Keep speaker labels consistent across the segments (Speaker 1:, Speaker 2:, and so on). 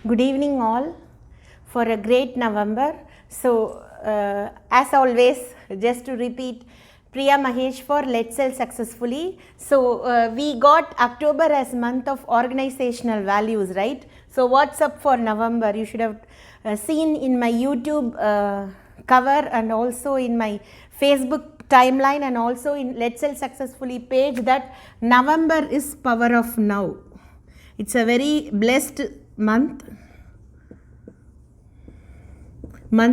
Speaker 1: Good evening all for a great November. So as always, just to repeat, Priya Mahesh for Let's Sell Successfully. So we got October as month of organizational values, right? So what's up for November? You should have seen in my YouTube cover and also in my Facebook timeline and also in Let's Sell Successfully page that November is power of now. It's a very blessed month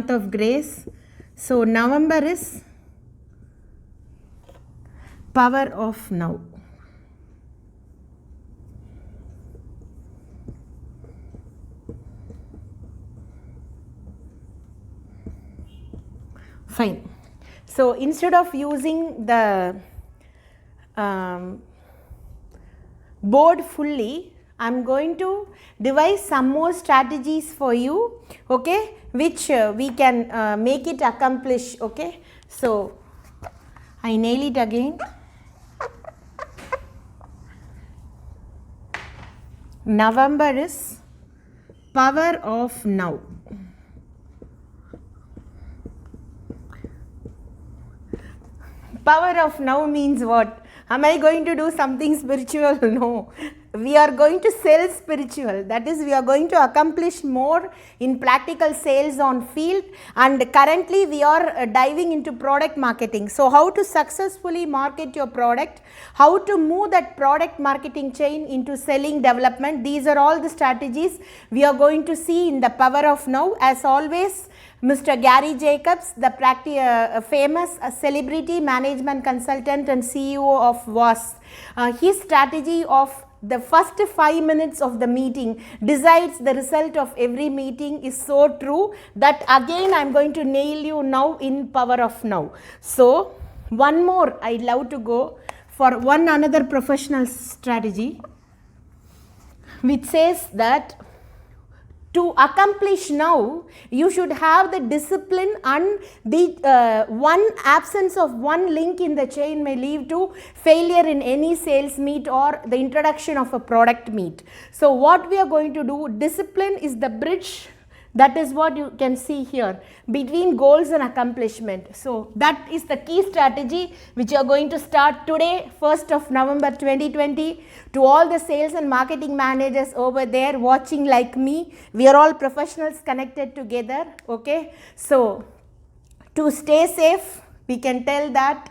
Speaker 1: of grace. So November is power of now. Fine. So instead of using the board fully, I'm going to devise some more strategies for you, okay, which we can make it accomplish, okay. So I nail it again. November is power of now. Power of now means what? Am I going to do something spiritual? No. We are going to sell spiritual. That is, we are going to accomplish more in practical sales on field, and currently we are diving into product marketing. So how to successfully market your product, how to move that product marketing chain into selling development. These are all the strategies we are going to see in the power of now. As always, Mr. Gary Jacobs, the famous celebrity management consultant and CEO of VOS, his strategy of the first 5 minutes of the meeting decides the result of every meeting is so true that again I am going to nail you now in power of now. So one more I love to go for one another professional strategy which says that to accomplish now, you should have the discipline, and the one absence of one link in the chain may lead to failure in any sales meet or the introduction of a product meet. So what we are going to do, discipline is the bridge. That is what you can see here between goals and accomplishment. So that is the key strategy which you are going to start today, 1st of November 2020. To all the sales and marketing managers over there watching like me, we are all professionals connected together, okay. So to stay safe, we can tell that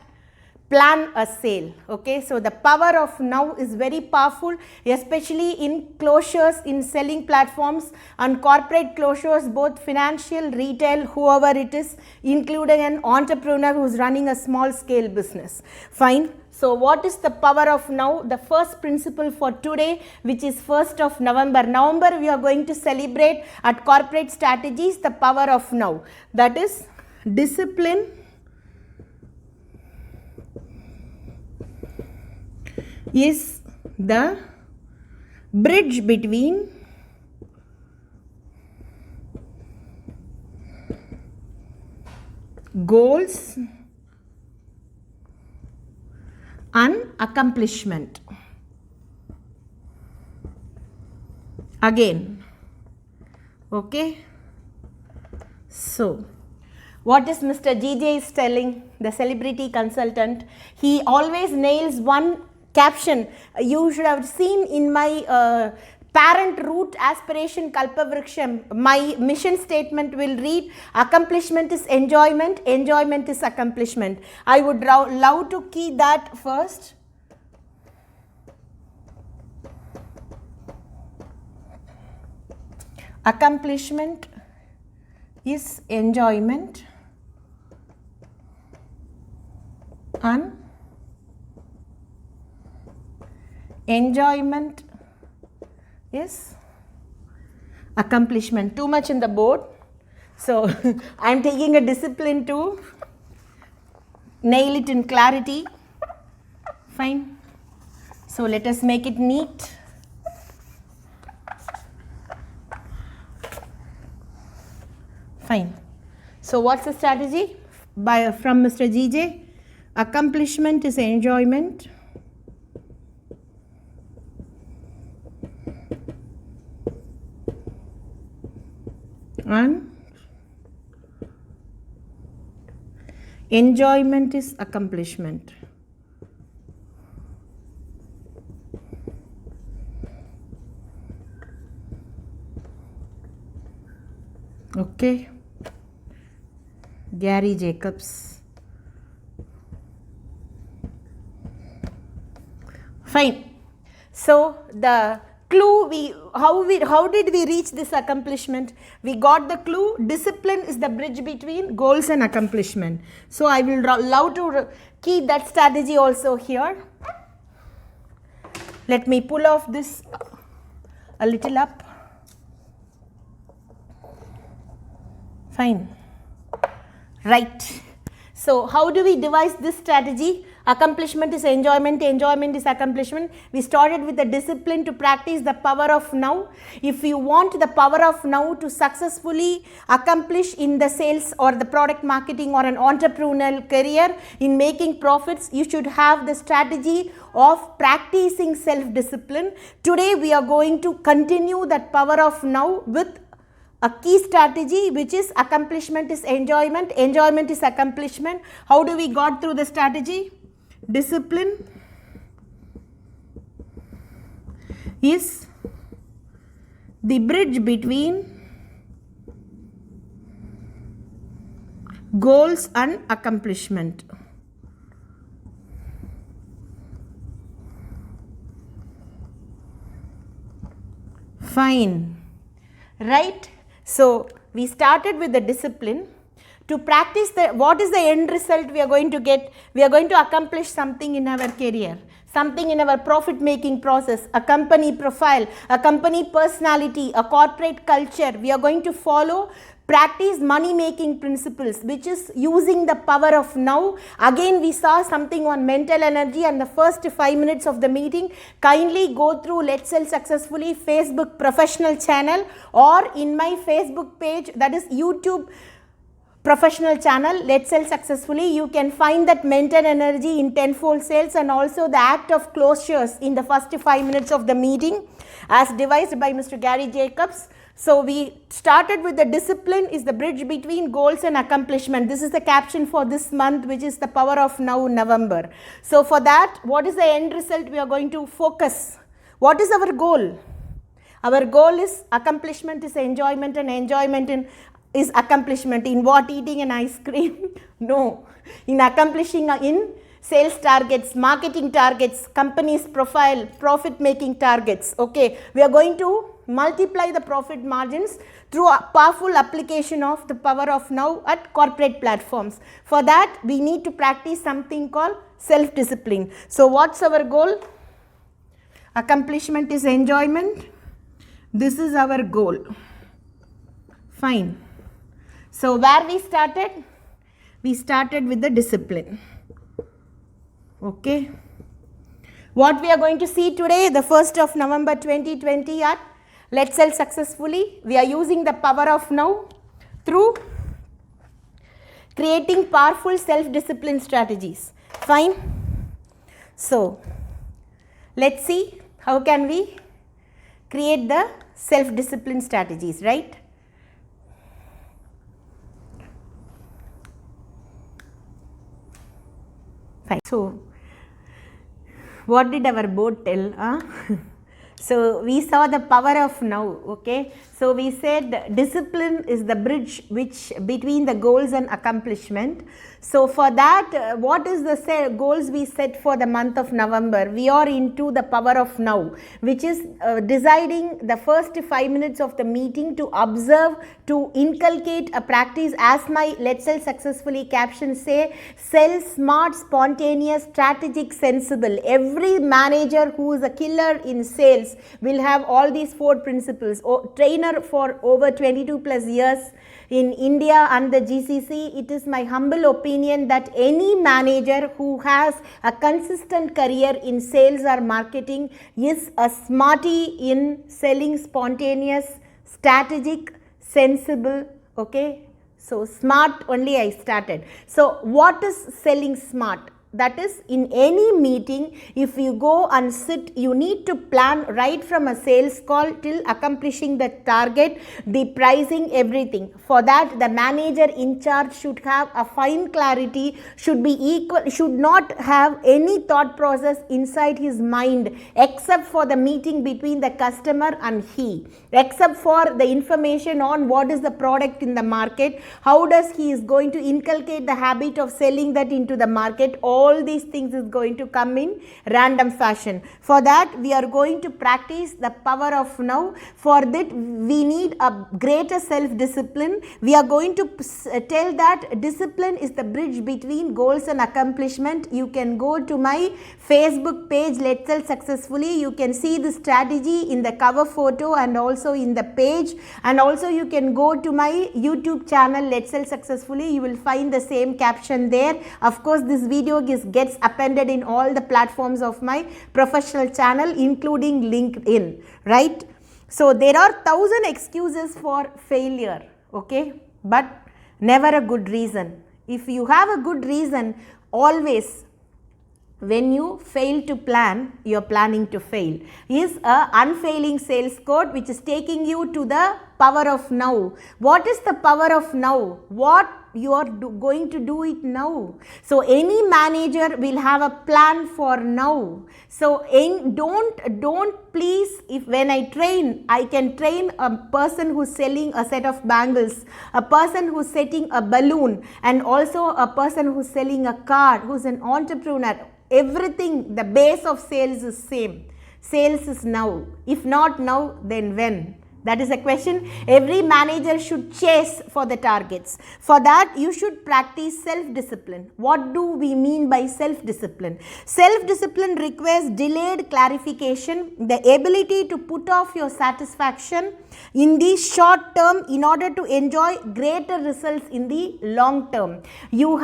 Speaker 1: plan a sale, okay. So the power of now is very powerful, especially in closures, in selling platforms and corporate closures, both financial, retail, whoever it is, including an entrepreneur who is running a small scale business. Fine. So what is the power of now? The first principle for today, which is 1st of November. November we are going to celebrate at corporate strategies the power of now. That is discipline, is the bridge between goals and accomplishment. Again, okay. So what is Mr. GJ is telling, the celebrity consultant? He always nails one caption. You should have seen in my parent root aspiration Kalpavriksham, my mission statement will read, accomplishment is enjoyment, enjoyment is accomplishment. I would love to key that first. Accomplishment is enjoyment and enjoyment is accomplishment. Too much in the board. So I am taking a discipline to nail it in clarity. Fine. So let us make it neat. Fine. So what's the strategy from Mr. GJ? Accomplishment is enjoyment. and enjoyment is accomplishment. Okay, Gary Jacobs. Fine. So the clue, how did we reach this accomplishment? We got the clue. Discipline is the bridge between goals and accomplishment. So I will love to keep that strategy also here. Let me pull off this a little up. Fine. Right. So how do we devise this strategy? Accomplishment is enjoyment, enjoyment is accomplishment. We started with the discipline to practice the power of now. If you want the power of now to successfully accomplish in the sales or the product marketing or an entrepreneurial career in making profits, you should have the strategy of practicing self-discipline. Today we are going to continue that power of now with a key strategy, which is accomplishment is enjoyment, enjoyment is accomplishment. How do we got through the strategy? Discipline is the bridge between goals and accomplishment. Fine. Right? So we started with the discipline. To practice what is the end result we are going to get? We are going to accomplish something in our career, something in our profit making process, a company profile, a company personality, a corporate culture. We are going to follow, practice money making principles, which is using the power of now. Again, we saw something on mental energy and the first 5 minutes of the meeting. Kindly go through Let's Sell Successfully Facebook professional channel or in my Facebook page, that is YouTube professional channel, Let's Sell Successfully. You can find that mental energy in tenfold sales and also the act of closures in the first 5 minutes of the meeting as devised by Mr. Gary Jacobs. So we started with the discipline is the bridge between goals and accomplishment. This is the caption for this month, which is the power of now, November. So for that, what is the end result we are going to focus? What is our goal? Our goal is accomplishment is enjoyment and enjoyment is accomplishment. In what? Eating an ice cream? No. In accomplishing in sales targets, marketing targets, company's profile, profit making targets. Okay, we are going to multiply the profit margins through a powerful application of the power of now at corporate platforms. For that, we need to practice something called self-discipline. So what's our goal? Accomplishment is enjoyment. This is our goal. Fine. So where we started? We started with the discipline. Okay. What we are going to see today, the 1st of November 2020 at Let's Sell Successfully. We are using the power of now through creating powerful self-discipline strategies. Fine. So let's see how can we create the self-discipline strategies, right? Fine. So what did our board tell? So we saw the power of now. Okay. So we said discipline is the bridge which between the goals and accomplishment. So for that, what is the goals we set for the month of November? We are into the power of now, which is deciding the first 5 minutes of the meeting to observe, to inculcate a practice as my Let's Sell Successfully caption say, sell smart, spontaneous, strategic, sensible. Every manager who is a killer in sales will have all these 4 principles. Trainer for over 22 plus years in India and the GCC, it is my humble opinion that any manager who has a consistent career in sales or marketing is a smarty in selling spontaneous, strategic, sensible. Okay. So smart only I started. So what is selling smart? That is, in any meeting, if you go and sit, you need to plan right from a sales call till accomplishing the target, the pricing, everything. For that, the manager in charge should have a fine clarity, should be equal, should not have any thought process inside his mind except for the meeting between the customer and he, except for the information on what is the product in the market, how does he is going to inculcate the habit of selling that into the market. All these things is going to come in random fashion. For that, we are going to practice the power of now. For that, we need a greater self-discipline. We are going to tell that discipline is the bridge between goals and accomplishment. You can go to my Facebook page, Let's Sell Successfully. You can see the strategy in the cover photo and also in the page, and also you can go to my YouTube channel, Let's Sell Successfully. You will find the same caption there. Of course, this video gets appended in all the platforms of my professional channel, including LinkedIn, right? So there are 1,000 excuses for failure, okay, but never a good reason. If you have a good reason, always when you fail to plan, you are planning to fail, is a unfailing sales code which is taking you to the power of now. What is the power of now? What you are going to do it now. So any manager will have a plan for now. So don't please, if when I train, I can train a person who's selling a set of bangles, a person who's setting a balloon, and also a person who's selling a car, who's an entrepreneur. Everything, the base of sales is same. Sales is now. If not now, then when? That is a question every manager should chase for the targets. For that, you should practice self-discipline. What do we mean by self-discipline? Self-discipline requires delayed clarification, the ability to put off your satisfaction in the short term in order to enjoy greater results in the long term. You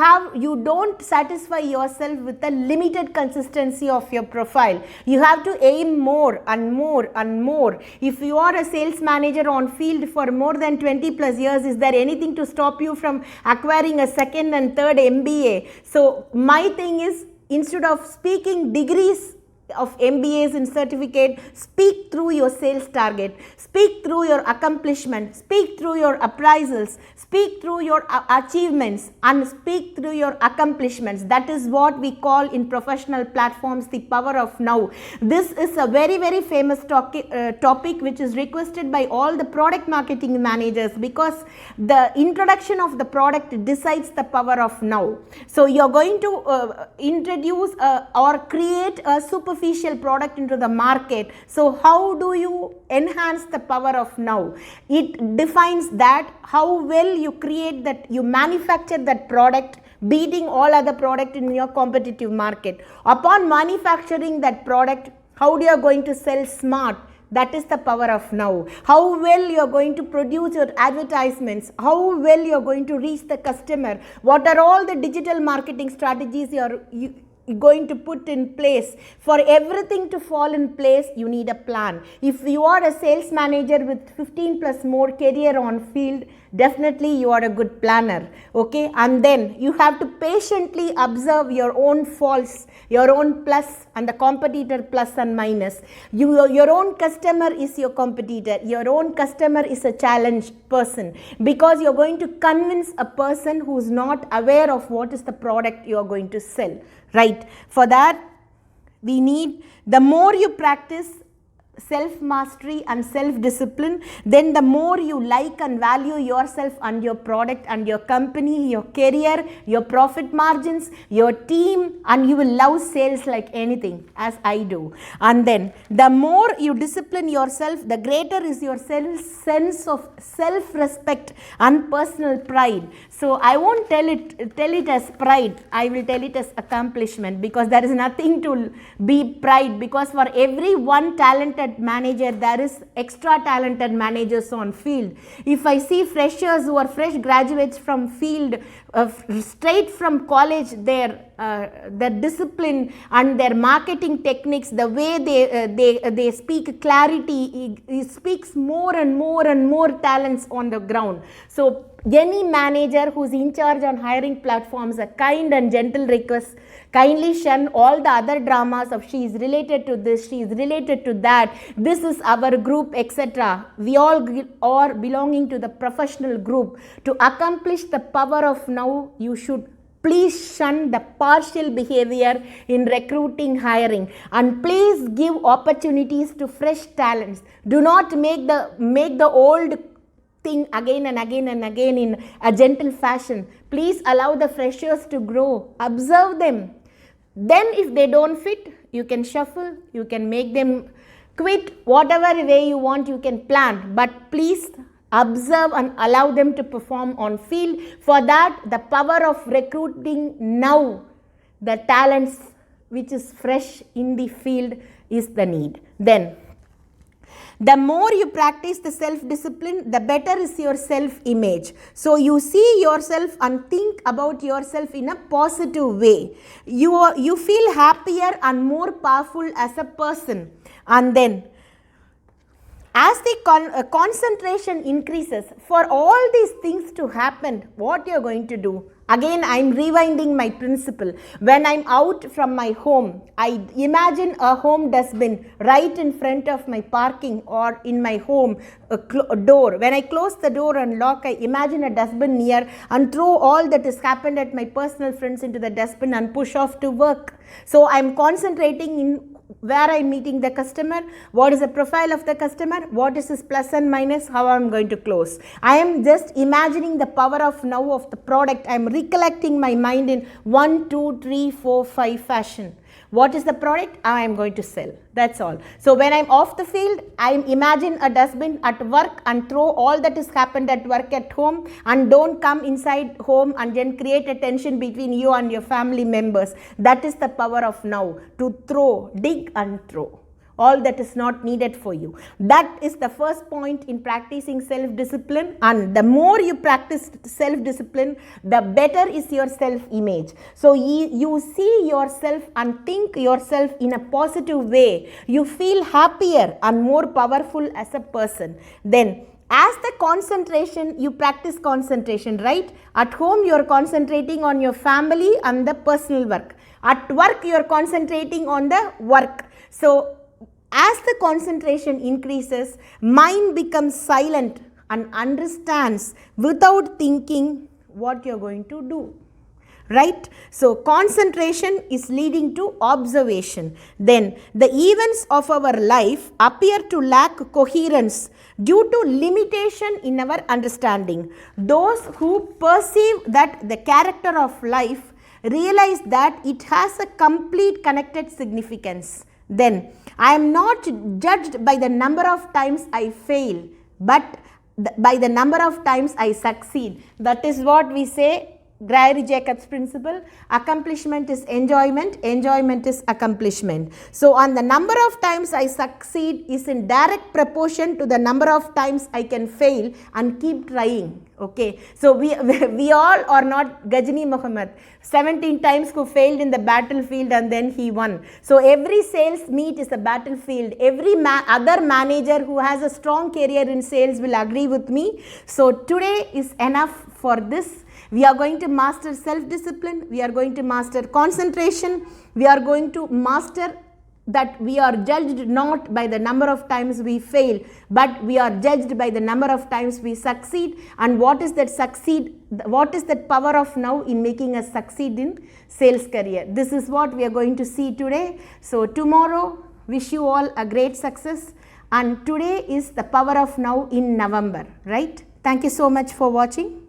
Speaker 1: don't satisfy yourself with the limited consistency of your profile. You have to aim more and more and more. If you are a sales manager on field for more than 20 plus years, is there anything to stop you from acquiring a second and third MBA? So my thing is, instead of speaking degrees of MBAs and certificate, speak through your sales target, speak through your accomplishment, speak through your appraisals, speak through your achievements, and speak through your accomplishments. That is what we call in professional platforms the power of now. This is a very, very famous topic which is requested by all the product marketing managers, because the introduction of the product decides the power of now. So you are going to introduce or create a superficial product into the market. So how do you enhance the power of now? It defines that how well you create that, you manufacture that product, beating all other product in your competitive market. Upon manufacturing that product, how you are going to sell smart? That is the power of now. How well you are going to produce your advertisements, how well you are going to reach the customer, what are all the digital marketing strategies you are going to put in place. For everything to fall in place, you need a plan. If you are a sales manager with 15 plus more career on field, definitely you are a good planner, okay? And then you have to patiently observe your own faults, your own plus and the competitor plus and minus. Your own customer is your competitor, your own customer is a challenge person, because you're going to convince a person who's not aware of what is the product you are going to sell, right? For that, we need, the more you practice self-mastery and self-discipline, then the more you like and value yourself and your product and your company, your career, your profit margins, your team, and you will love sales like anything, as I do. And then the more you discipline yourself, the greater is your sense of self-respect and personal pride. So I won't tell it as pride, I will tell it as accomplishment, because there is nothing to be pride, because for every one talented manager, there is extra talented managers on field. If I see freshers who are fresh graduates from field, straight from college, their discipline and their marketing techniques, the way they speak clarity, it speaks more and more and more talents on the ground. So any manager who's in charge on hiring platforms, a kind and gentle request, kindly shun all the other dramas of she is related to this, she is related to that, this is our group, etc. We all are belonging to the professional group. To accomplish the power of now, you should please shun the partial behavior in recruiting, hiring, and please give opportunities to fresh talents. Do not make the old thing again and again and again in a gentle fashion. Please allow the freshers to grow. Observe them. Then if they don't fit, you can shuffle, you can make them quit, whatever way you want you can plan, but please observe and allow them to perform on field. For that, the power of recruiting now the talents which is fresh in the field is the need. Then the more you practice the self-discipline, the better is your self-image. So you see yourself and think about yourself in a positive way. You feel happier and more powerful as a person. And then as the concentration increases, for all these things to happen, what you are going to do? Again, I am rewinding my principle. When I am out from my home, I imagine a home dustbin right in front of my parking or in my home door. When I close the door and lock, I imagine a dustbin near and throw all that has happened at my personal friends into the dustbin and push off to work. So I am concentrating in where I am meeting the customer, what is the profile of the customer, what is his plus and minus, how I am going to close. I am just imagining the power of now of the product. I am recollecting my mind in 1, 2, 3, 4, 5 fashion. What is the product I am going to sell? That's all. So when I am off the field, I imagine a dustbin at work and throw all that has happened at work at home, and don't come inside home and then create a tension between you and your family members. That is the power of now, to throw, dig and throw all that is not needed for you. That is the first point in practicing self-discipline, and the more you practice self-discipline, the better is your self-image. So you see yourself and think yourself in a positive way. You feel happier and more powerful as a person. Then as the concentration, you practice concentration, right? At home you are concentrating on your family and the personal work. At work you are concentrating on the work. So as the concentration increases, mind becomes silent and understands without thinking what you are going to do, right? So concentration is leading to observation. Then the events of our life appear to lack coherence due to limitation in our understanding. Those who perceive that the character of life realize that it has a complete connected significance. Then I am not judged by the number of times I fail, but by the number of times I succeed. That is what we say, Gregory-Jacobs principle. Accomplishment is enjoyment, enjoyment is accomplishment. So on the number of times I succeed is in direct proportion to the number of times I can fail and keep trying. Okay, so we all are not Ghajini Muhammad, 17 times who failed in the battlefield and then he won. So every sales meet is a battlefield. Every other manager who has a strong career in sales will agree with me. So today is enough for this. We are going to master self-discipline, we are going to master concentration, we are going to master that we are judged not by the number of times we fail, but we are judged by the number of times we succeed. And what is that succeed? What is that power of now in making us succeed in sales career? This is what we are going to see today. So tomorrow, wish you all a great success. And today is the power of now in November, right? Thank you so much for watching.